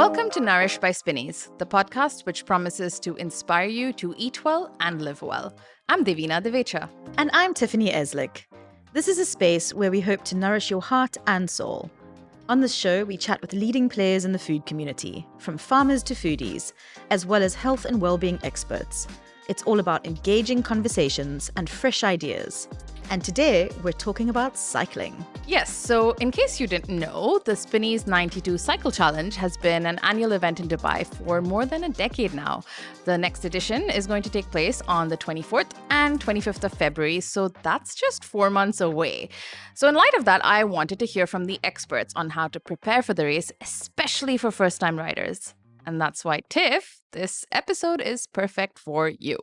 Welcome to Nourish by Spinneys, the podcast which promises to inspire you to eat well and live well. I'm Devina Divecha. And I'm Tiffany Eslick. This is a space where we hope to nourish your heart and soul. On this show, we chat with leading players in the food community, from farmers to foodies, as well as health and well-being experts. It's all about engaging conversations and fresh ideas. And today, we're talking about cycling. Yes, so in case you didn't know, the Spinneys 92 Cycle Challenge has been an annual event in Dubai for more than a decade now. The next edition is going to take place on the 24th and 25th of February, so that's just 4 months away. So in light of that, I wanted to hear from the experts on how to prepare for the race, especially for first-time riders. And that's why, Tiff, this episode is perfect for you.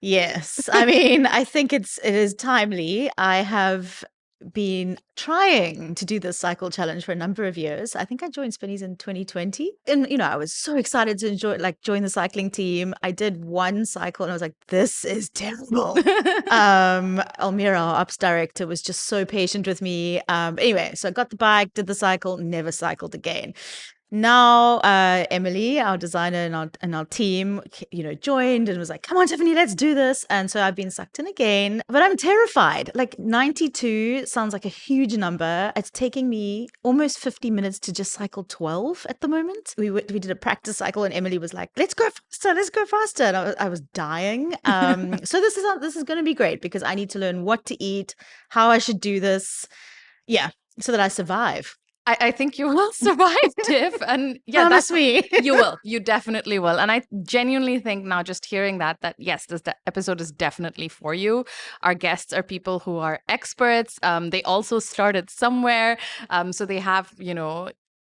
Yes. I mean, I think it is timely. I have been trying to do this cycle challenge for a number of years. I think I joined Spinneys in 2020. And, I was so excited to join the cycling team. I did one cycle and I was like, this is terrible. Almira, our ops director, was just so patient with me. Anyway, so I got the bike, did the cycle, never cycled again. Now, Emilie, our designer and our team, joined and was like, come on, Tiffany, let's do this. And so I've been sucked in again, but I'm terrified. 92 sounds like a huge number. It's taking me almost 50 minutes to just cycle 12 at the moment. We did a practice cycle and Emilie was like, let's go faster. And I was dying. So this is going to be great because I need to learn what to eat, how I should do this. Yeah, so that I survive. I think you will survive, Tiff. And yeah, promise me. You will. You definitely will. And I genuinely think now just hearing that yes, this episode is definitely for you. Our guests are people who are experts. They also started somewhere. So they have,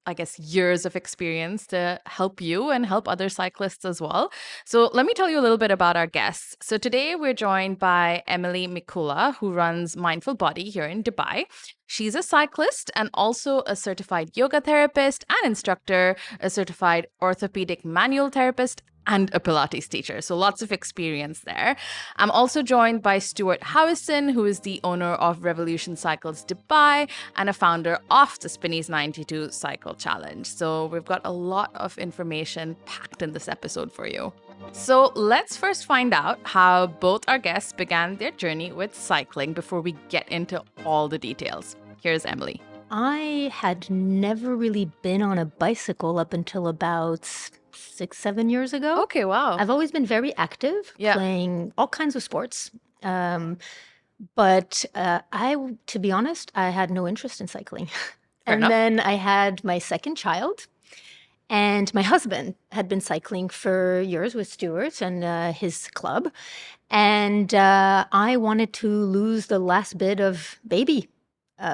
I guess, years of experience to help you and help other cyclists as well. So let me tell you a little bit about our guests. So today we're joined by Emilie Mikulla, who runs Mindful Body here in Dubai. She's a cyclist and also a certified yoga therapist and instructor, a certified orthopedic manual therapist, and a Pilates teacher. So lots of experience there. I'm also joined by Stewart Howison, who is the owner of Revolution Cycles Dubai and a founder of the Spinneys 92 Cycle Challenge. So we've got a lot of information packed in this episode for you. So let's first find out how both our guests began their journey with cycling before we get into all the details. Here's Emilie. I had never really been on a bicycle up until about 6-7 years ago. Okay, wow. I've always been very active, playing all kinds of sports. But to be honest, I had no interest in cycling. Then I had my second child. And my husband had been cycling for years with Stewart and his club. And I wanted to lose the last bit of baby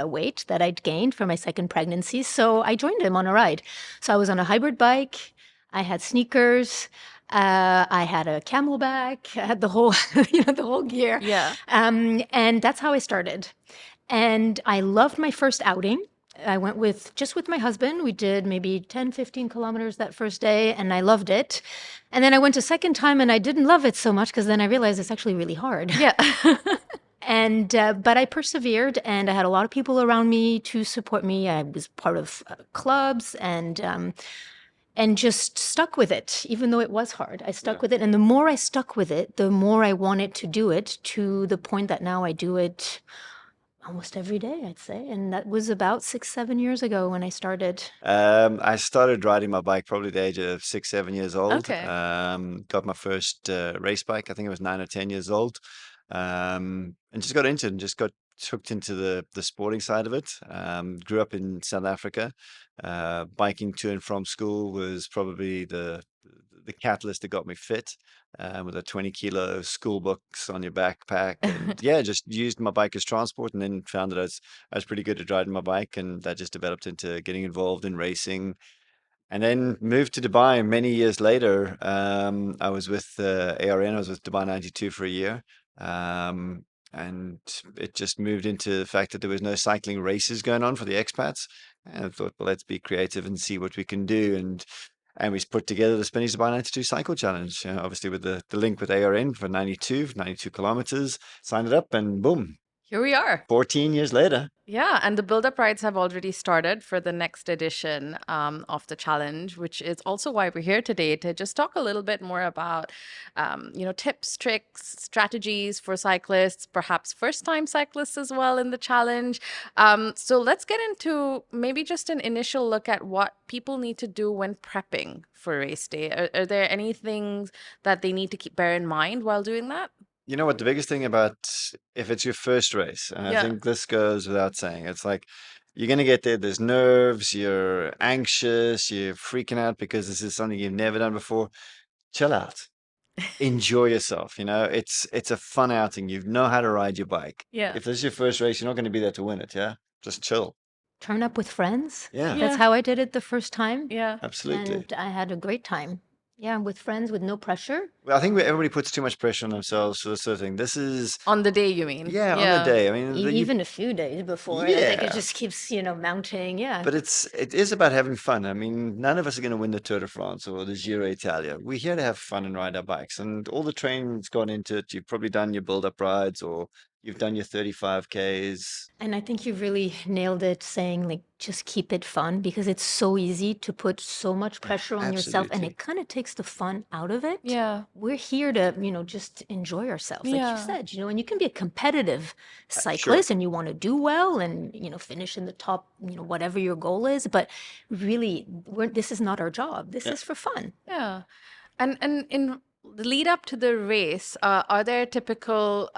weight that I'd gained from my second pregnancy. So I joined him on a ride. So I was on a hybrid bike. I had sneakers. I had a camelback. I had the whole, the whole gear. Yeah. And that's how I started. And I loved my first outing. I went with my husband. We did maybe 10, 15 kilometers that first day, and I loved it. And then I went a second time, and I didn't love it so much because then I realized it's actually really hard. Yeah. But I persevered, and I had a lot of people around me to support me. I was part of clubs and just stuck with it, even though it was hard. I stuck with it, and the more I stuck with it, the more I wanted to do it, to the point that now I do it almost every day, I'd say. And that was about 6-7 years ago when I started. I started riding my bike probably the age of 6-7 years old. Okay. Got my first race bike. I think I was 9 or 10 years old. And just got into it and just got hooked into the sporting side of it. Grew up in South Africa. Biking to and from school was probably the catalyst that got me fit. With a 20-kilo school books on your backpack, and just used my bike as transport, and then found that I was pretty good at riding my bike, and that just developed into getting involved in racing. And then moved to Dubai many years later. I was with ARN. I was with Dubai 92 for a year. And it just moved into the fact that there was no cycling races going on for the expats. And I thought, well, let's be creative and see what we can do. And we put together the Spinneys Dubai 92 Cycle Challenge, obviously with the link with ARN for 92 kilometers, signed it up, and boom. Here we are. 14 years later. Yeah, and the build-up rides have already started for the next edition of the challenge, which is also why we're here today to just talk a little bit more about, tips, tricks, strategies for cyclists, perhaps first-time cyclists as well in the challenge. So let's get into maybe just an initial look at what people need to do when prepping for race day. Are there any things that they need to bear in mind while doing that? You know what? The biggest thing about if it's your first race, and I think this goes without saying, it's like you're going to get there. There's nerves, you're anxious, you're freaking out because this is something you've never done before. Chill out. Enjoy yourself. It's a fun outing. You know how to ride your bike. Yeah. If this is your first race, you're not going to be there to win it. Yeah. Just chill. Turn up with friends. Yeah. That's how I did it the first time. Yeah. Absolutely. And I had a great time. Yeah, with friends, with no pressure. Well, I think everybody puts too much pressure on themselves for this sort of thing. This is on the day, you mean? Yeah, on the day. I mean, even a few days before. Yeah. I think it just keeps, mounting. Yeah. But it is about having fun. I mean, none of us are going to win the Tour de France or the Giro Italia. We're here to have fun and ride our bikes. And all the training's gone into it. You've probably done your build-up rides or you've done your 35Ks. And I think you really nailed it saying, just keep it fun, because it's so easy to put so much pressure on yourself, and it kind of takes the fun out of it. Yeah. We're here to, just enjoy ourselves, like you said, and you can be a competitive cyclist and you want to do well and, finish in the top, whatever your goal is. But really, this is not our job. This is for fun. Yeah. And in the lead up to the race, are there typical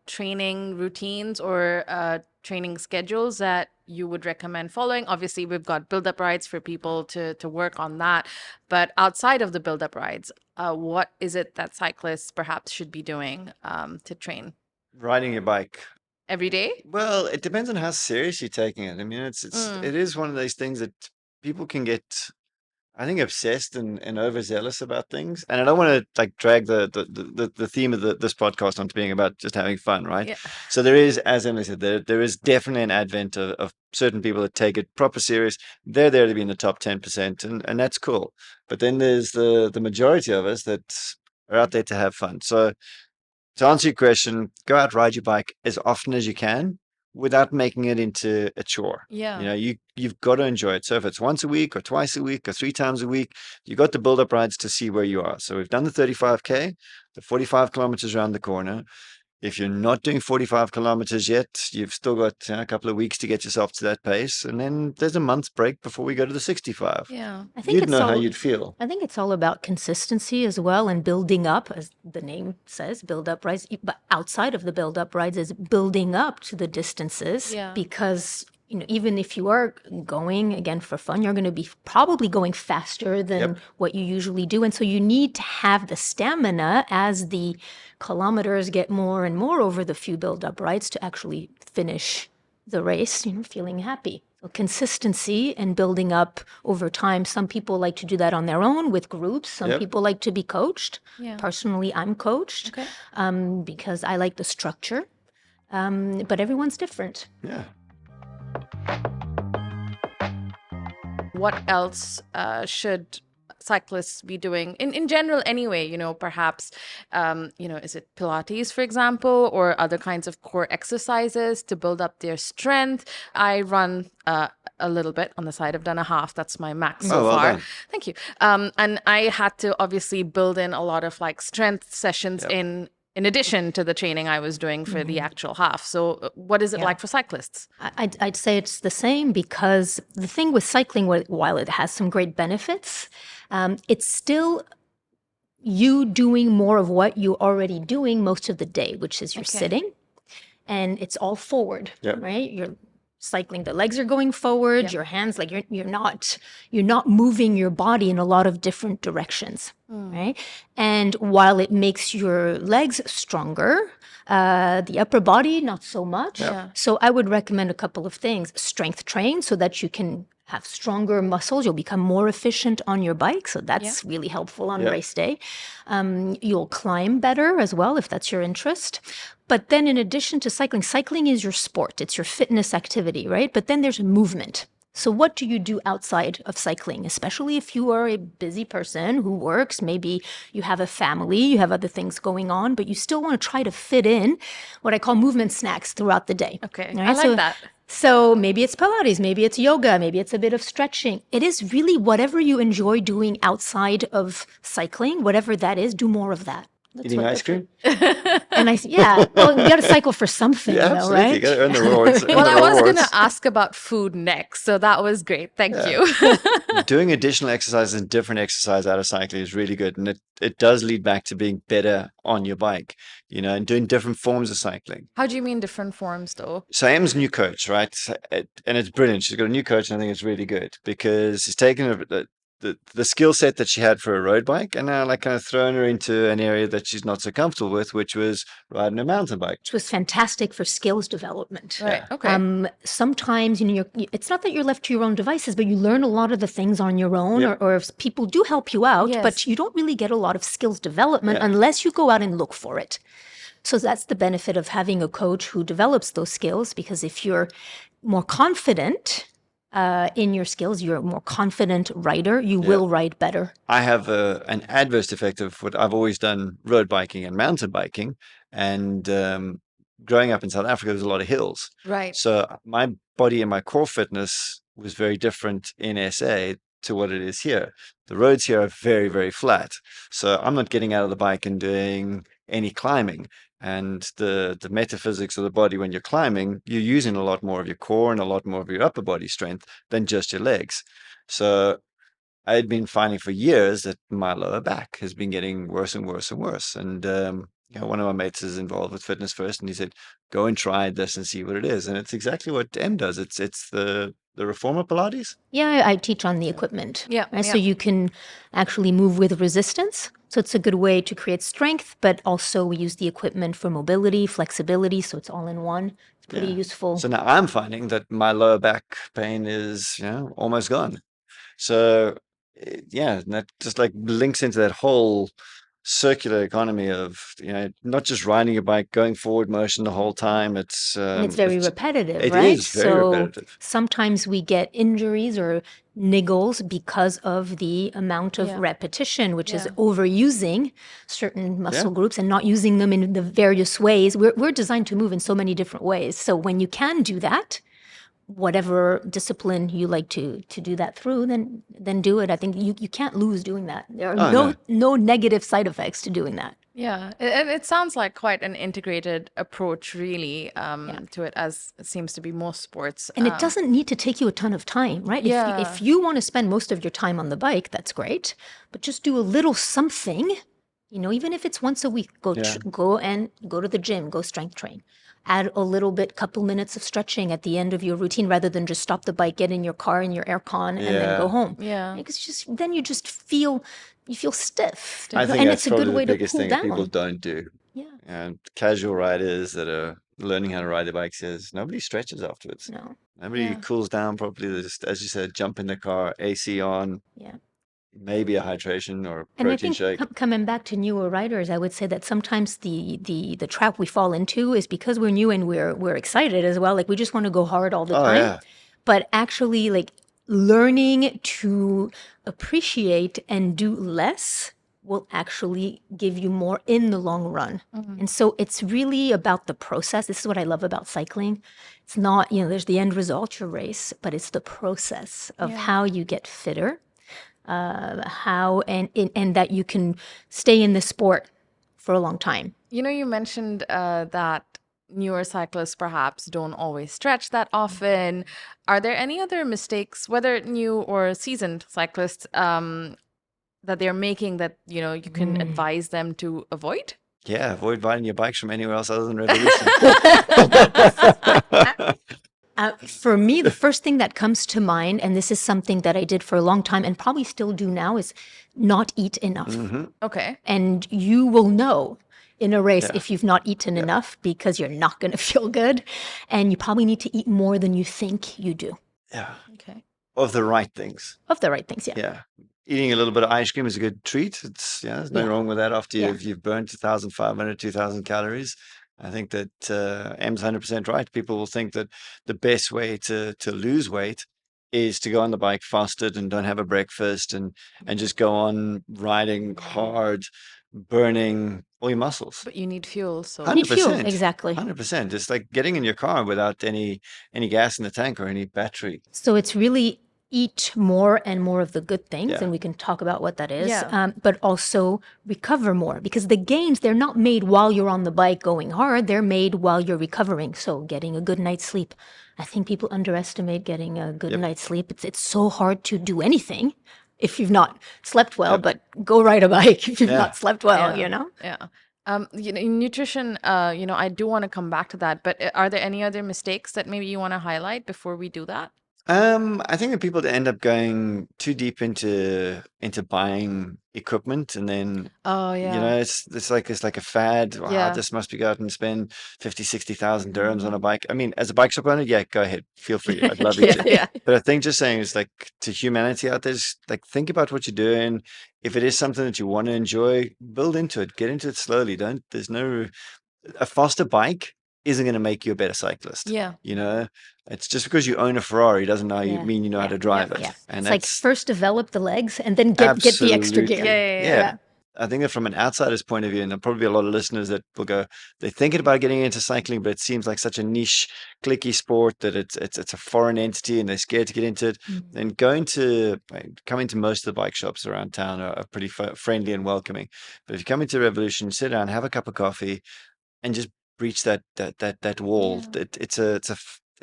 training routines or training schedules that you would recommend following? Obviously, we've got build-up rides for people to work on that. But outside of the build-up rides, what is it that cyclists perhaps should be doing to train? Riding your bike. Every day? Well, it depends on how serious you're taking it. I mean, it is one of those things that people can get, I think, obsessed and overzealous about things. And I don't want to drag the theme of this podcast onto being about just having fun, right? Yeah. So there is, as Emilie said, there is definitely an advent of certain people that take it proper serious. They're there to be in the top 10%, and that's cool. But then there's the majority of us that are out there to have fun. So to answer your question, go out, ride your bike as often as you can without making it into a chore. Yeah. You've got to enjoy it. So if it's once a week or twice a week or 3 times a week, you got the build-up rides to see where you are. So we've done the 35K, the 45 kilometers around the corner. If you're not doing 45 kilometers yet, you've still got a couple of weeks to get yourself to that pace. And then there's a month's break before we go to the 65. Yeah. I think You'd know how you'd feel. I think it's all about consistency as well, and building up, as the name says, build up rides. But outside of the build up rides is building up to the distances, because even if you are going again for fun, you're going to be probably going faster than what you usually do. And so you need to have the stamina as the kilometers get more and more over the few build-up rides to actually finish the race, feeling happy. So consistency and building up over time. Some people like to do that on their own with groups. Some people like to be coached. Yeah. Personally, I'm coached because I like the structure. But everyone's different. Yeah. What else should cyclists be doing in general anyway? Perhaps, is it Pilates, for example, or other kinds of core exercises to build up their strength? I run a little bit on the side. I've done a half. That's my max so well far. done. Thank you. And I had to obviously build in a lot of strength sessions in addition to the training I was doing for the actual half. So what is it like for cyclists? I'd say it's the same, because the thing with cycling, while it has some great benefits, it's still you doing more of what you're already doing most of the day, which is you're sitting, and it's all forward, right? You're cycling, the legs are going forward, your hands, you're not moving your body in a lot of different directions, right? And while it makes your legs stronger, the upper body not so much. So I would recommend a couple of things. Strength train so that you can have stronger muscles. You'll become more efficient on your bike. So that's really helpful on race day. You'll climb better as well, if that's your interest. But then in addition to cycling is your sport. It's your fitness activity, right? But then there's movement. So what do you do outside of cycling, especially if you are a busy person who works? Maybe you have a family, you have other things going on, but you still want to try to fit in what I call movement snacks throughout the day. Okay, right? I like that. So maybe it's Pilates, maybe it's yoga, maybe it's a bit of stretching. It is really whatever you enjoy doing outside of cycling, whatever that is, do more of that. Eating ice cream? And well, you got to cycle for something, Yeah, though, absolutely. right? You got to earn the rewards. Well, I was going to ask about food next, so that was great. Thank you. Doing additional exercises and different exercise out of cycling is really good. And it does lead back to being better on your bike, and doing different forms of cycling. How do you mean different forms, though? So Em's new coach, right? And it's brilliant. She's got a new coach, and I think it's really good because she's taken the skill set that she had for a road bike and now kind of thrown her into an area that she's not so comfortable with, which was riding a mountain bike. Which was fantastic for skills development. Right. Okay. Sometimes, it's not that you're left to your own devices, but you learn a lot of the things on your own, or if people do help you out, but you don't really get a lot of skills development unless you go out and look for it. So that's the benefit of having a coach who develops those skills, because if you're more confident in your skills, you're a more confident rider, you will ride better. I have an adverse effect of what I've always done, road biking and mountain biking. And growing up in South Africa, there's a lot of hills. Right. So my body and my core fitness was very different in SA to what it is here. The roads here are very, very flat. So I'm not getting out of the bike and doing any climbing. And the metaphysics of the body when you're climbing, you're using a lot more of your core and a lot more of your upper body strength than just your legs. So I had been finding for years that my lower back has been getting worse and worse and worse. And one of my mates is involved with Fitness First, and he said, "Go and try this and see what it is." And it's exactly what M does. It's the reformer Pilates. Yeah, I teach on the equipment. Yeah, right? So you can actually move with resistance. So it's a good way to create strength, but also we use the equipment for mobility, flexibility. So it's all in one. It's pretty useful. So now I'm finding that my lower back pain is almost gone. So that just links into that whole circular economy of not just riding your bike, going forward motion the whole time. It's and it's very repetitive, it right? is very repetitive. Sometimes we get injuries or niggles because of the amount of repetition, which is overusing certain muscle groups and not using them in the various ways. We're designed to move in so many different ways. So when you can do that, whatever discipline you like to do that through, then do it. I think you can't lose doing that. There are no negative side effects to doing that. Yeah, and it sounds like quite an integrated approach, really, to it, as it seems to be most sports. And it doesn't need to take you a ton of time, right? If you want to spend most of your time on the bike, that's great. But just do a little something, even if it's once a week. Go to the gym, go strength train. Add a little bit, couple minutes of stretching at the end of your routine, rather than just stop the bike, get in your car in your aircon, and then go home. Yeah, because then you just feel stiff. I think and that's it's a good probably way the to biggest cool thing down. that people don't do. Yeah. And casual riders that are learning how to ride their bikes is nobody stretches afterwards. No. Nobody cools down properly. They just, as you said, jump in the car, AC on. Yeah. Maybe a hydration or And I protein think shake. coming back to newer riders, I would say that sometimes the trap we fall into is because we're new and we're excited as well. Like we just want to go hard all the time. Yeah. But actually, learning to appreciate and do less will actually give you more in the long run. Mm-hmm. And so it's really about the process. This is what I love about cycling. It's not, there's the end result, your race, but it's the process of how you get fitter. How and that you can stay in the sport for a long time. You mentioned that newer cyclists perhaps don't always stretch that often. Are there any other mistakes, whether new or seasoned cyclists, that they're making that you can advise them to avoid? Yeah, avoid riding your bikes from anywhere else other than Revolution. For me, the first thing that comes to mind, and this is something that I did for a long time and probably still do now, is not eat enough. Mm-hmm. Okay. And you will know in a race if you've not eaten enough, because you're not going to feel good. And you probably need to eat more than you think you do. Yeah. Okay. Of the right things. Of the right things, Yeah. Eating a little bit of ice cream is a good treat. It's there's nothing wrong with that after you've burned 2,500, 2,000 calories. I think that M's 100% right. People will think that the best way to lose weight is to go on the bike fasted and don't have a breakfast and just go on riding hard, burning all your muscles. But you need fuel, so You need fuel, 100%. exactly. 100%. It's like getting in your car without any gas in the tank or any battery. So it's really eat more and more of the good things, Yeah. and we can talk about what that is, Yeah. but also recover more, because the gains, they're not made while you're on the bike going hard, they're made while you're recovering. So getting a good night's sleep. I think people underestimate getting a good night's sleep. It's so hard to do anything if you've not slept well, but go ride a bike if you've not slept well, you know? Yeah. In nutrition, I do want to come back to that, but are there any other mistakes that maybe you want to highlight before we do that? I think that people end up going too deep into buying equipment, and then it's like a fad. Wow, this must be go out and spend 50,000-60,000 dirhams on a bike. I mean, as a bike shop owner, go ahead, feel free. I'd love you to. But I think just saying is like to humanity out there, just like think about what you're doing. If it is something that you want to enjoy, build into it. Get into it slowly. A faster bike isn't going to make you a better cyclist. Yeah. It's just because you own a Ferrari doesn't mean you know how to drive it. Yeah. And it's like first develop the legs and then get the extra gear. Yeah. I think that from an outsider's point of view, and there'll probably be a lot of listeners that will go, they're thinking about getting into cycling, but it seems like such a niche, cliquey sport that it's a foreign entity and they're scared to get into it. And coming to most of the bike shops around town are pretty friendly and welcoming. But if you come into Revolution, sit down, have a cup of coffee, and just breach that wall.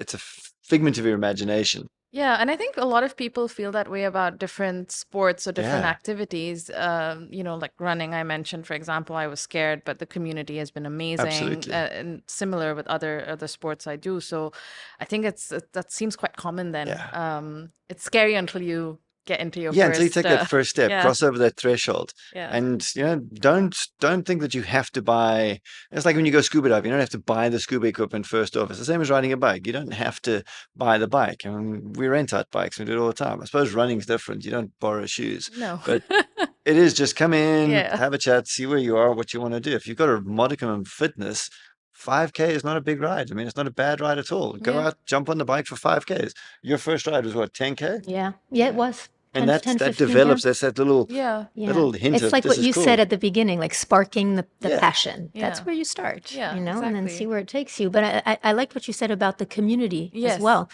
It's a figment of your imagination. Yeah, and I think a lot of people feel that way about different sports or different activities. Like running, I mentioned, for example, I was scared, but the community has been amazing. Absolutely. And similar with other sports I do. So I think that seems quite common then. Yeah. It's scary until you get into your until you take that first step, cross over that threshold. Yeah. And don't think that you have to buy. It's like when you go scuba diving, you don't have to buy the scuba equipment first off. It's the same as riding a bike. You don't have to buy the bike. I mean, we rent out bikes, we do it all the time. I suppose running's different. You don't borrow shoes. No. But it is just come in, have a chat, see where you are, what you want to do. If you've got a modicum of fitness, 5K is not a big ride. I mean, it's not a bad ride at all. Go out, jump on the bike for 5Ks. Your first ride was what, 10K? Yeah, it was. And that develops, that's that little hint it's of like this what you is cool. said at the beginning, like sparking the passion. Yeah. That's where you start, and then exactly. see where it takes you. But I liked what you said about the community as well.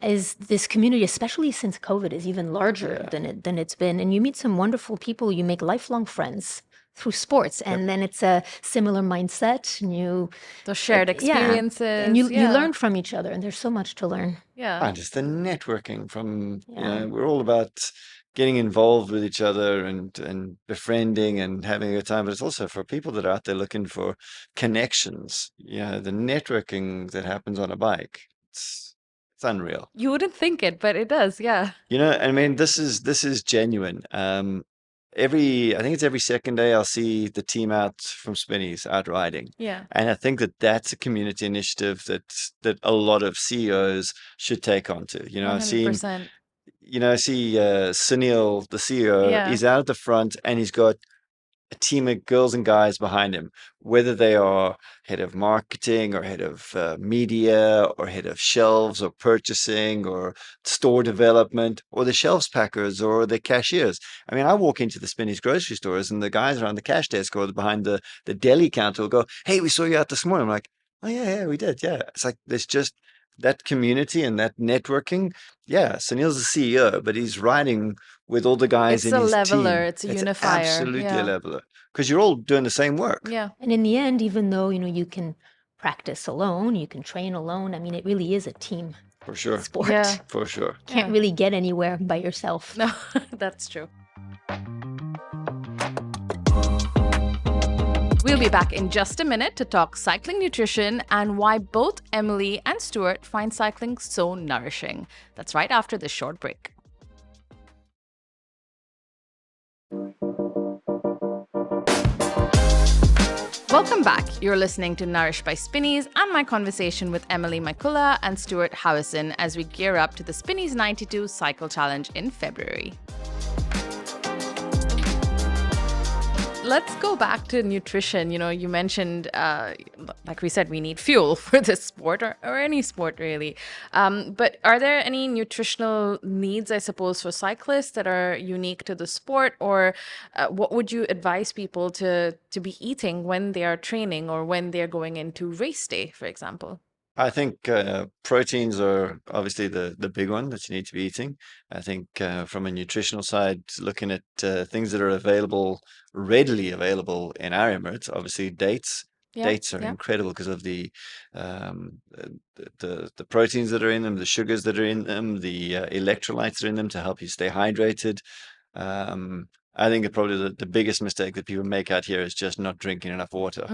Is this community, especially since COVID, is even larger than it's been. And you meet some wonderful people. You make lifelong friends through sports, and then it's a similar mindset, and those shared experiences, and you learn from each other, and there's so much to learn. And just the networking from we're all about getting involved with each other and befriending and having a good time, but it's also for people that are out there looking for connections. The networking that happens on a bike, it's unreal. You wouldn't think it, but it does. I mean, this is genuine. I think it's every second day I'll see the team out from Spinneys out riding. And I think that that's a community initiative that a lot of CEOs should take on to. 100%. I see Sunil, the CEO, he's out at the front and he's got a team of girls and guys behind him, whether they are head of marketing or head of media or head of shelves or purchasing or store development or the shelves packers or the cashiers. I mean, I walk into the Spinneys grocery stores and the guys around the cash desk or behind the deli counter will go, "Hey, we saw you out this morning." I'm like, "Oh yeah, we did. Yeah." It's like there's just that community and that networking. Sunil's the CEO, but he's riding with all the guys in his team. It's a leveler. It's a unifier. Absolutely a leveler. Because you're all doing the same work. Yeah. And in the end, even though, you can practice alone, you can train alone, I mean, it really is a team For sure. sport. Yeah. For sure. Can't really get anywhere by yourself. No, that's true. We'll be back in just a minute to talk cycling nutrition and why both Emilie and Stewart find cycling so nourishing. That's right after this short break. Welcome back. You're listening to Nourished by Spinneys and my conversation with Emilie Mikulla and Stewart Howison as we gear up to the Spinneys 92 Cycle Challenge in February. let's go back to nutrition. You mentioned, like we said, we need fuel for this sport or any sport really. But are there any nutritional needs, I suppose, for cyclists that are unique to the sport? Or what would you advise people to be eating when they are training or when they're going into race day, for example? I think proteins are obviously the big one that you need to be eating. I think from a nutritional side, looking at things that are readily available in our Emirates, obviously dates. Yeah, Dates are incredible because of the proteins that are in them, the sugars that are in them, the electrolytes that are in them to help you stay hydrated. I think probably the biggest mistake that people make out here is just not drinking enough water.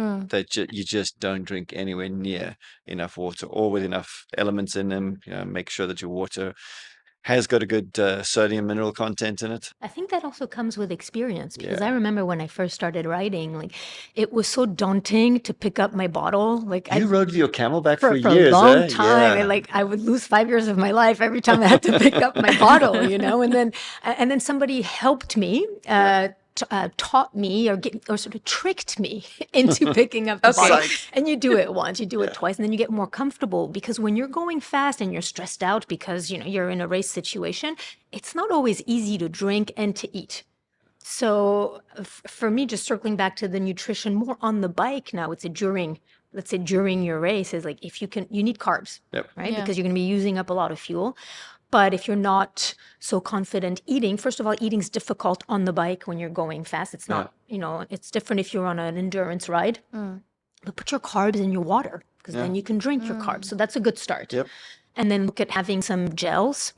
You just don't drink anywhere near enough water or with enough elements in them. Make sure that your water has got a good sodium mineral content in it. I think that also comes with experience because I remember when I first started riding, like it was so daunting to pick up my bottle. Like you rode your camelback for for years, a long time, Yeah. and like I would lose 5 years of my life every time I had to pick up my bottle, and then somebody helped me. Taught me or sort of tricked me into picking up the bottle. And you do it once, you do it twice, and then you get more comfortable because when you're going fast and you're stressed out because you're in a race situation, it's not always easy to drink and to eat. So for me, just circling back to the nutrition more on the bike now, let's say during your race is like if you need carbs, right? Because you're going to be using up a lot of fuel. But if you're not so confident eating, first of all, eating's difficult on the bike when you're going fast. It's not, it's different if you're on an endurance ride. But put your carbs in your water because then you can drink your carbs. So that's a good start. And then look at having some gels.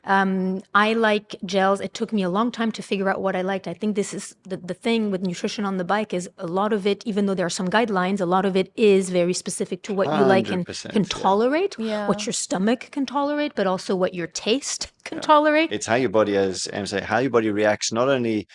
I like gels. It took me a long time to figure out what I liked. I think this is the thing with nutrition on the bike is a lot of it, even though there are some guidelines, a lot of it is very specific to what you like and can tolerate, what your stomach can tolerate, but also what your taste can tolerate. It's how your body, as Em say, how your body reacts not only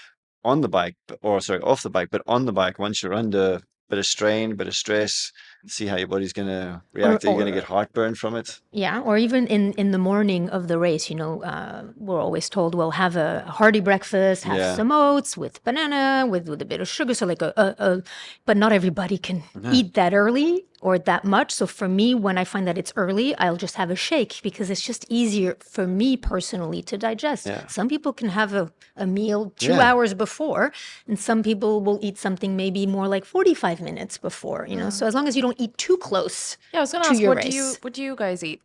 on the bike, off the bike, but on the bike once you're under a bit of strain, bit of stress. See how your body's going to react. Are you going to get heartburn from it? Yeah, or even in the morning of the race, we're always told, well, have a hearty breakfast, have some oats with banana, with a bit of sugar. So but not everybody can eat that early or that much. So for me, when I find that it's early, I'll just have a shake because it's just easier for me personally to digest. Some people can have a meal 2 hours before, and some people will eat something maybe more like 45 minutes before, So as long as you don't eat too close I was going to ask, what do you guys eat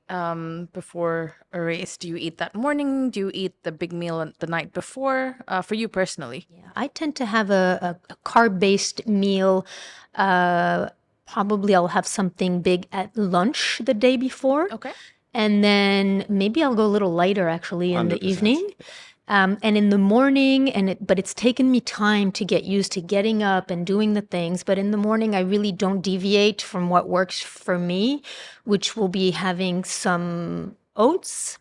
before a race? Do you eat that morning? Do you eat the big meal the night before? For you personally? Yeah, I tend to have a carb-based meal. Probably I'll have something big at lunch the day before. Okay. And then maybe I'll go a little lighter actually in the evening. And in the morning, but it's taken me time to get used to getting up and doing the things. But in the morning, I really don't deviate from what works for me, which will be having some oats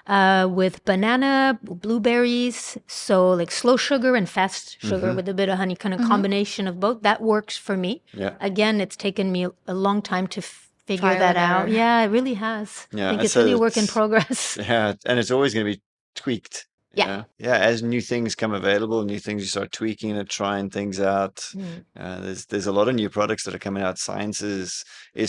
with banana, blueberries. So like slow sugar and fast sugar with a bit of honey, kind of combination of both. That works for me. Again, it's taken me a long time to figure that out. Yeah, it really has. I think it's really a work in progress. Yeah, and it's always going to be tweaked. Yeah. As new things come available, new things you start tweaking and trying things out. There's a lot of new products that are coming out. Science is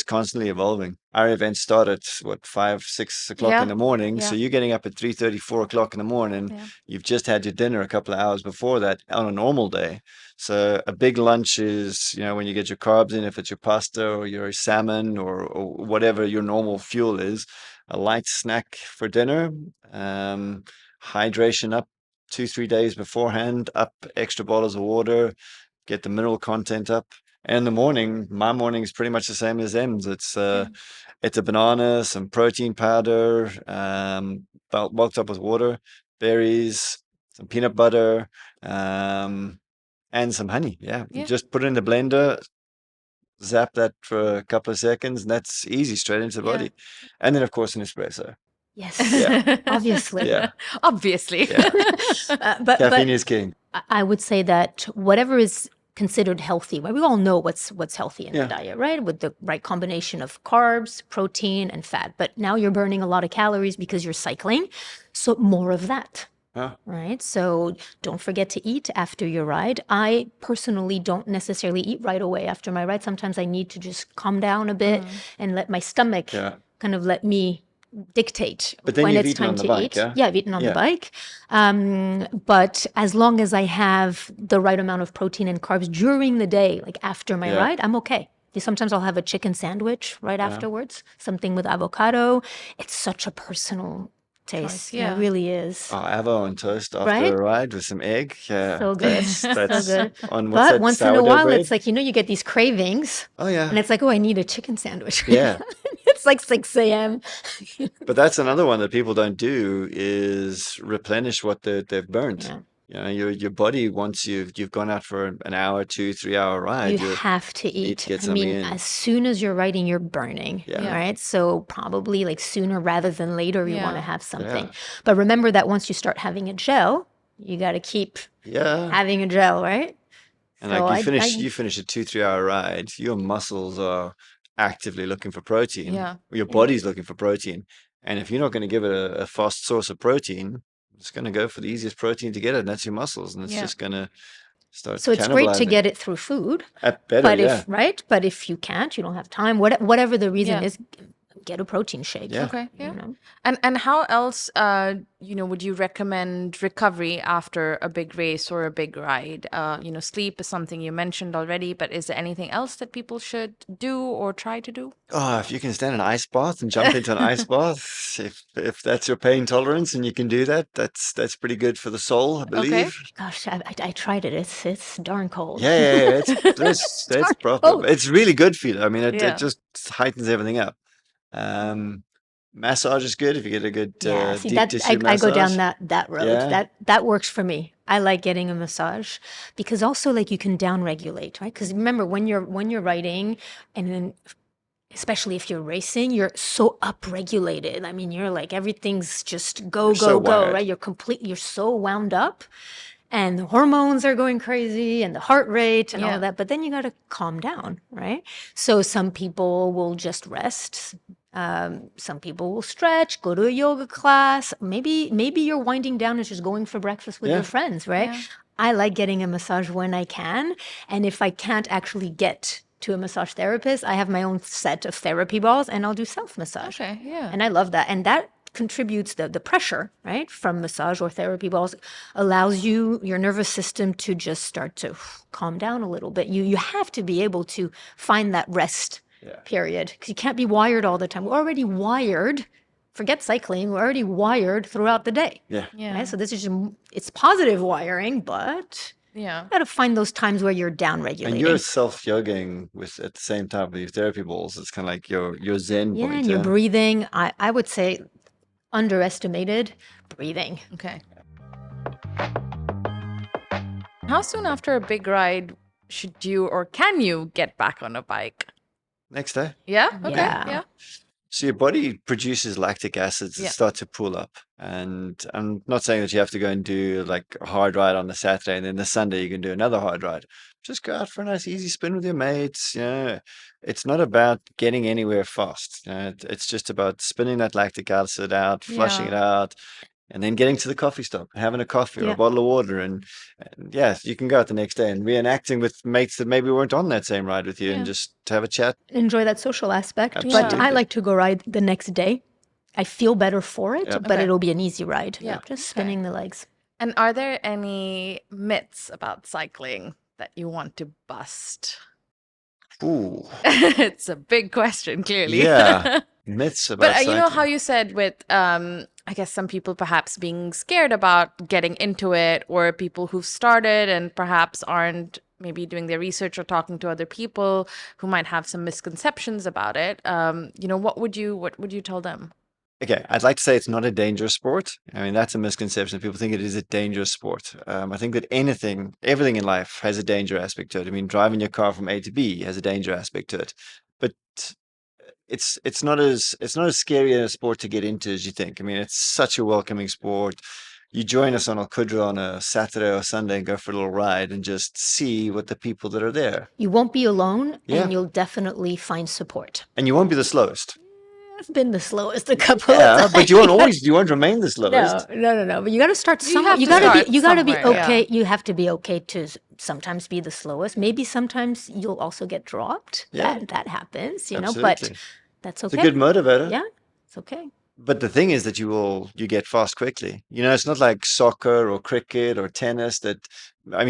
constantly evolving. Our events start at 5, 6 o'clock in the morning. So you're getting up at 3:30, 4 o'clock in the morning. You've just had your dinner a couple of hours before that on a normal day. So a big lunch is, when you get your carbs in, if it's your pasta or your salmon or whatever your normal fuel is, a light snack for dinner. Hydration up 2-3 days beforehand, up extra bottles of water, get the mineral content up. And in the morning, my morning is pretty much the same as Em's. It's a banana, some protein powder, bulked up with water, berries, some peanut butter, and some honey. You just put it in the blender, zap that for a couple of seconds, and that's easy, straight into the body. And then, of course, an espresso. Yes, obviously. Obviously. But caffeine is king. I would say that whatever is considered healthy, we all know what's healthy in the diet, right? With the right combination of carbs, protein, and fat. But now you're burning a lot of calories because you're cycling. So more of that. Right? So don't forget to eat after your ride. I personally don't necessarily eat right away after my ride. Sometimes I need to just calm down a bit and let my stomach kind of let me dictate But then when you've it's eaten time on the to bike, eat. yeah? I've eaten on the Yeah. bike. But as long as I have the right amount of protein and carbs during the day, like after my ride, I'm okay. Sometimes I'll have a chicken sandwich right afterwards, something with avocado. It's such a personal taste. It really is. Oh, avo on toast after Right? a ride with some egg. Yeah. So good. That's So good. on what's But that, once in a sourdough while, bread? it's like, you get these cravings. Oh, yeah. And it's like, oh, I need a chicken sandwich. Yeah. It's like 6 a.m. But that's another one that people don't do is replenish what they've burnt. Yeah. Your body, once you've gone out for an hour, 2-3 hour ride, You have to need eat. to get I something mean, in. as soon as you're riding, you're burning. Yeah. Right? So probably like sooner rather than later, you want to have something. Yeah. But remember that once you start having a gel, you got to keep having a gel, right? And So like you finish a 2-3 hour ride, your muscles are actively looking for protein. Yeah. Your body's looking for protein. And if you're not going to give it a fast source of protein, it's going to go for the easiest protein to get it, and that's your muscles. And it's just going to start So it's great to cannibalizing. get it through food. Better, But yeah. but if you can't, you don't have time, whatever the reason is, get a protein shake. Yeah. Okay. Yeah. You know? And how else would you recommend recovery after a big race or a big ride? Sleep is something you mentioned already, but is there anything else that people should do or try to do? Oh, if you can stand an ice bath and jump into an ice bath, if that's your pain tolerance and you can do that, that's pretty good for the soul, I believe. Gosh, I tried it. It's darn cold. Yeah. It's proper. cold. It's really good for you. I mean, it Yeah. just heightens everything up. Massage is good if you get a good See, deep tissue I go down massage. that road. Yeah. That works for me. I like getting a massage because also like you can down regulate, right? Because remember when you're riding, and then especially if you're racing, you're so upregulated. I mean, you're like everything's just go, so wired. right? You're so wound up. And the hormones are going crazy and the heart rate and all of that. But then you got to calm down, right? So some people will just rest. Some people will stretch, go to a yoga class. Maybe you're winding down and just going for breakfast with your friends, right? Yeah. I like getting a massage when I can. And if I can't actually get to a massage therapist, I have my own set of therapy balls and I'll do self-massage. Okay. Yeah. And I love that. And that contributes the pressure, right, from massage or therapy balls, allows your nervous system to just start to calm down a little bit. You have to be able to find that rest period because you can't be wired all the time. We're already wired. Forget cycling. We're already wired throughout the day. Yeah. Right? So this is it's positive wiring, but you got to find those times where you're down regulating. And you're self-yogging at the same time with your therapy balls. It's kind of like your zen point. And you're breathing. I would say underestimated breathing. Okay. How soon after a big ride should you or can you get back on a bike? Next day. Yeah? Okay. Yeah. So your body produces lactic acids that start to pull up. And I'm not saying that you have to go and do like a hard ride on the Saturday and then the Sunday you can do another hard ride. Just go out for a nice easy spin with your mates. It's not about getting anywhere fast. It's just about spinning that lactic acid out, flushing it out, and then getting to the coffee stop, having a coffee or a bottle of water. And you can go out the next day and reenacting with mates that maybe weren't on that same ride with you and just have a chat. Enjoy that social aspect. Absolutely. But I like to go ride the next day. I feel better for it, but it'll be an easy ride. Yeah. Just spinning the legs. And are there any myths about cycling that you want to bust? Ooh. It's a big question, clearly. Yeah. Myths about But you know cycling. how you said with, I guess some people perhaps being scared about getting into it, or people who've started and perhaps aren't maybe doing their research or talking to other people who might have some misconceptions about it. What would you tell them? Okay, I'd like to say it's not a dangerous sport. I mean, that's a misconception. People think it is a dangerous sport. I think that everything in life has a danger aspect to it. I mean, driving your car from A to B has a danger aspect to it. But it's not as scary a sport to get into as you think. I mean, it's such a welcoming sport. You join us on Al Qudra on a Saturday or Sunday and go for a little ride and just see what the people that are there. You won't be alone, and you'll definitely find support. And you won't be the slowest. I've been the slowest a couple of Yeah, times. but you won't remain the slowest. No. But you got to start You somewhere. have You to got to start be. You got to be somewhere, okay. yeah. You have to be okay to sometimes be the slowest. Maybe sometimes you'll also get dropped. Yeah. That happens. But Absolutely. that's It's okay. a good motivator. Yeah, it's okay. But the thing is that you get fast quickly. It's not like soccer or cricket or tennis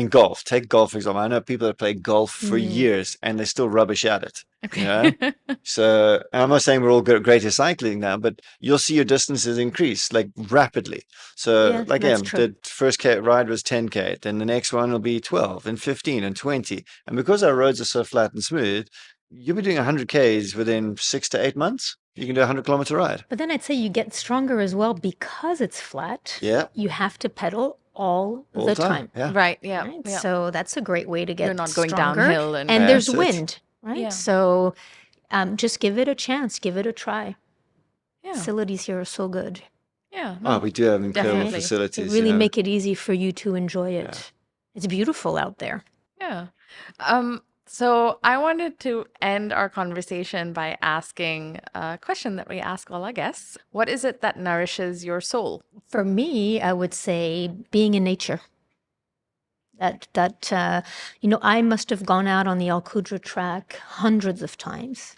golf. Take golf, for example. I know people that play golf for years and they're still rubbish at it. So I'm not saying we're all great at cycling now, but you'll see your distances increase like rapidly. So Yeah, like that's true. the first ride was 10K, then the next one will be 12 and 15 and 20. And because our roads are so flat and smooth, you'll be doing 100Ks within 6 to 8 months. You can do a 100-kilometer ride. But then I'd say you get stronger as well because it's flat. Yeah. You have to pedal all All the the time. Yeah. Right, yeah. Right? yeah. So that's a great way to get You're not going stronger. downhill and there's That's it. wind, right? Yeah. So just give it a chance, give it a try. Yeah. Facilities here are so good. Yeah. Oh, we do have incredible Definitely. facilities. They really make it easy for you to enjoy it. It's beautiful out there. Yeah. So I wanted to end our conversation by asking a question that we ask all our guests. What is it that nourishes your soul? For me, I would say being in nature. I must have gone out on the Al Qudra track hundreds of times,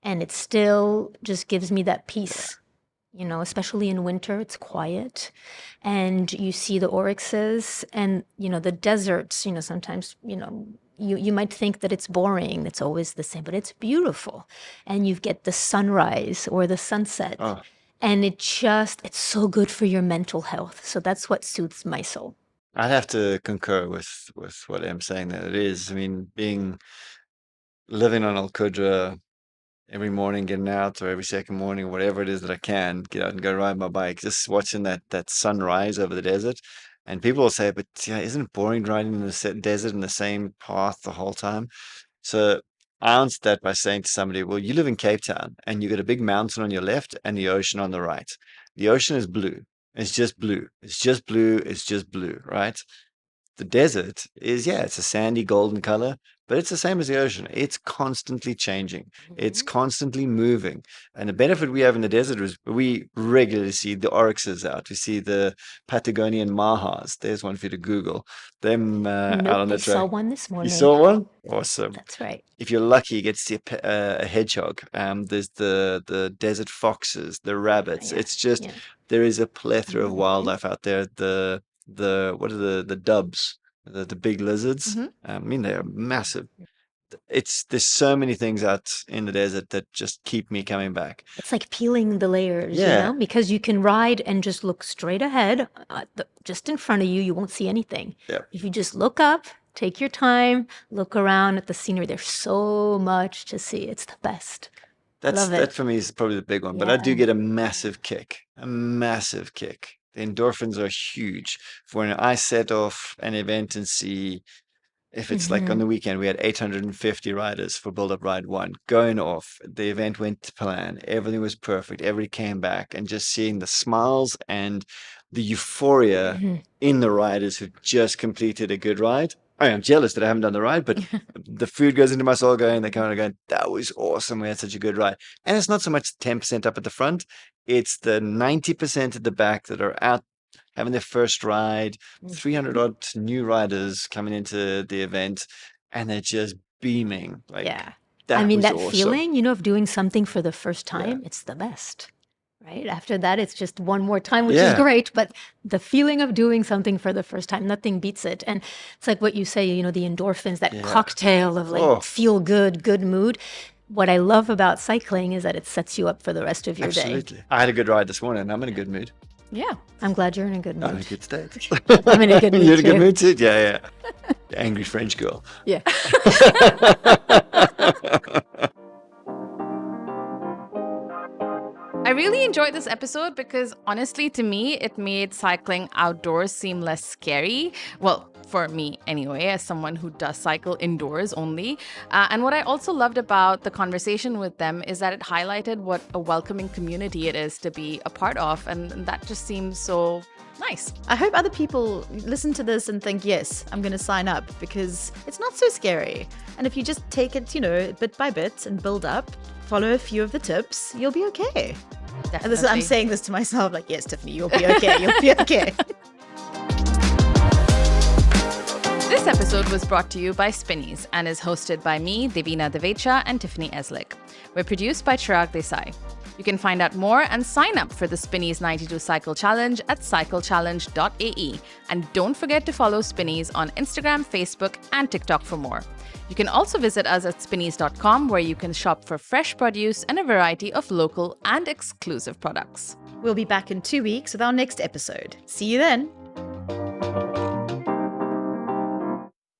and it still just gives me that peace. Especially in winter, it's quiet, and you see the oryxes and the deserts. Sometimes you might think that it's boring, it's always the same, but it's beautiful, and you get the sunrise or the sunset. And it's so good for your mental health. So that's what soothes my soul. I'd have to concur with what Em's saying that it is. I mean, living on Al Qudra every morning, getting out, or every second morning, whatever it is that I can, get out and go ride my bike, just watching that sunrise over the desert. And people will say, but isn't it boring riding in the desert in the same path the whole time? So I answered that by saying to somebody, well, you live in Cape Town and you got a big mountain on your left and the ocean on the right. The ocean is blue. It's just blue. It's just blue. It's just blue, right? The desert is, it's a sandy golden color, but it's the same as the ocean. It's constantly changing. It's constantly moving. And the benefit we have in the desert is we regularly see the oryxes out. We see the Patagonian mahas. There's one for you to Google. Them out on the track. I saw one this morning. You saw one? Awesome. That's right. If you're lucky, you get to see a hedgehog. There's the desert foxes, the rabbits. It's just, there is a plethora of wildlife out there. What are the dubs, the big lizards? I mean, they are massive. There's so many things out in the desert that just keep me coming back. It's like peeling the layers, because you can ride and just look straight ahead, just in front of you. You won't see anything. Yep. If you just look up, take your time, look around at the scenery. There's so much to see. It's the best. That for me is probably the big one. But I do get a massive kick. The endorphins are huge. For when I set off an event and see, if it's like on the weekend, we had 850 riders for Build Up Ride 1 going off. The event went to plan. Everything was perfect. Everybody came back, and just seeing the smiles and the euphoria in the riders who've just completed a good ride. I am jealous that I haven't done the ride, but the food goes into my soul they're kind of going, that was awesome. We had such a good ride. And it's not so much 10% up at the front. It's the 90% at the back that are out having their first ride, 300 odd new riders coming into the event, and they're just beaming. That awesome. Feeling, of doing something for the first time, it's the best. Right? After that, it's just one more time, which is great. But the feeling of doing something for the first time, nothing beats it. And it's like what you say, the endorphins, that cocktail of feel good mood. What I love about cycling is that it sets you up for the rest of your day. I had a good ride this morning. I'm in a good mood. Yeah. I'm glad you're in a good mood. I'm in a good state. I'm in a good mood. You're in a good mood too? Yeah. Angry French girl. Yeah. I really enjoyed this episode because honestly, to me, it made cycling outdoors seem less scary. Well, for me anyway, as someone who does cycle indoors only. And what I also loved about the conversation with them is that it highlighted what a welcoming community it is to be a part of. And that just seems so nice. I hope other people listen to this and think, yes, I'm going to sign up, because it's not so scary. And if you just take it, bit by bit and build up, follow a few of the tips, you'll be okay. Definitely. I'm saying this to myself, like, yes, Tiffany, you'll be okay. You'll be okay. This episode was brought to you by Spinneys and is hosted by me, Devina Divecha, and Tiffany Eslick. We're produced by Chirag Desai. You can find out more and sign up for the Spinneys 92 Cycle Challenge at cyclechallenge.ae. And don't forget to follow Spinneys on Instagram, Facebook, and TikTok for more. You can also visit us at spinneys.com, where you can shop for fresh produce and a variety of local and exclusive products. We'll be back in 2 weeks with our next episode. See you then.